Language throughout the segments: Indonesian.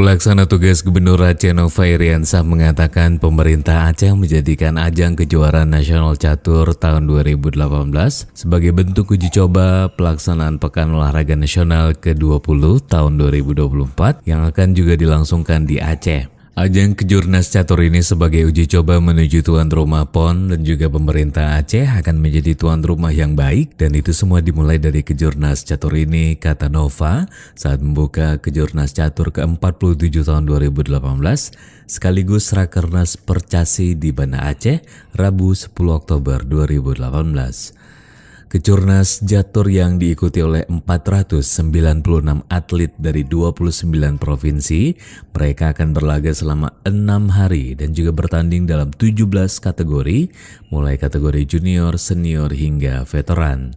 Pelaksana tugas Gubernur Aceh Nova Iriansah mengatakan pemerintah Aceh menjadikan ajang kejuaraan nasional catur tahun 2018 sebagai bentuk uji coba pelaksanaan Pekan Olahraga Nasional ke-20 tahun 2024 yang akan juga dilangsungkan di Aceh. Ajang Kejurnas Catur ini sebagai uji coba menuju tuan rumah PON dan juga pemerintah Aceh akan menjadi tuan rumah yang baik, dan itu semua dimulai dari Kejurnas Catur ini, kata Nova saat membuka Kejurnas Catur ke-47 tahun 2018 sekaligus Rakernas Percasi di Banda Aceh Rabu 10 Oktober 2018. Kejurnas Catur yang diikuti oleh 496 atlet dari 29 provinsi, mereka akan berlaga selama 6 hari dan juga bertanding dalam 17 kategori, mulai kategori junior, senior hingga veteran.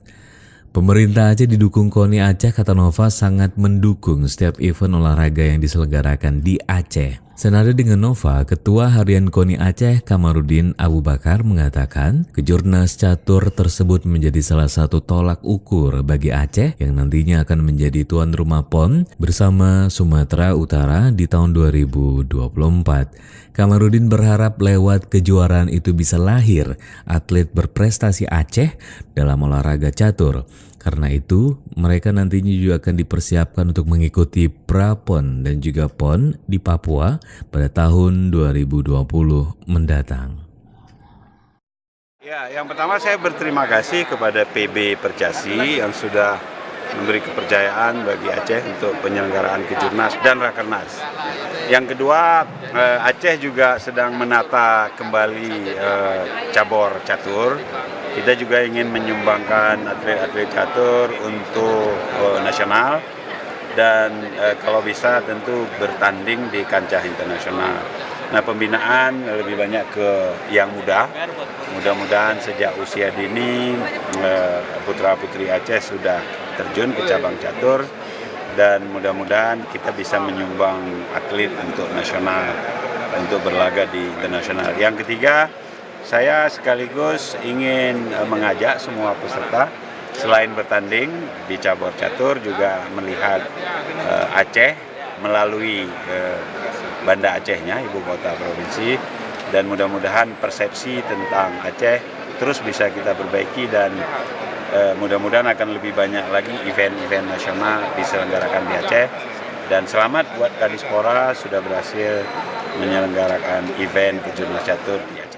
Pemerintah Aceh didukung KONI Aceh, kata Nova, sangat mendukung setiap event olahraga yang diselenggarakan di Aceh. Senada dengan Nova, Ketua Harian KONI Aceh Kamarudin Abu Bakar mengatakan Kejurnas Catur tersebut menjadi salah satu tolak ukur bagi Aceh yang nantinya akan menjadi tuan rumah PON bersama Sumatera Utara di tahun 2024. Kamarudin berharap lewat kejuaraan itu bisa lahir atlet berprestasi Aceh dalam olahraga catur. Karena itu, mereka nantinya juga akan dipersiapkan untuk mengikuti Pra-PON dan juga PON di Papua pada tahun 2020 mendatang. Ya, yang pertama saya berterima kasih kepada PB Percasi yang sudah memberi kepercayaan bagi Aceh untuk penyelenggaraan Kejurnas dan Rakernas. Yang kedua, Aceh juga sedang menata kembali cabur catur. Kita juga ingin menyumbangkan atlet-atlet catur untuk nasional dan kalau bisa tentu bertanding di kancah internasional. Nah, pembinaan lebih banyak ke yang muda. Mudah-mudahan sejak usia dini putra-putri Aceh sudah terjun ke cabang catur dan mudah-mudahan kita bisa menyumbang atlet untuk nasional untuk berlaga di internasional. Yang ketiga, saya sekaligus ingin mengajak semua peserta selain bertanding di cabur catur juga melihat Aceh melalui Banda Acehnya, ibu kota provinsi, dan mudah-mudahan persepsi tentang Aceh terus bisa kita perbaiki dan mudah-mudahan akan lebih banyak lagi event-event nasional diselenggarakan di Aceh. Dan selamat buat Kadispora sudah berhasil menyelenggarakan event Kejurnas Catur di Aceh.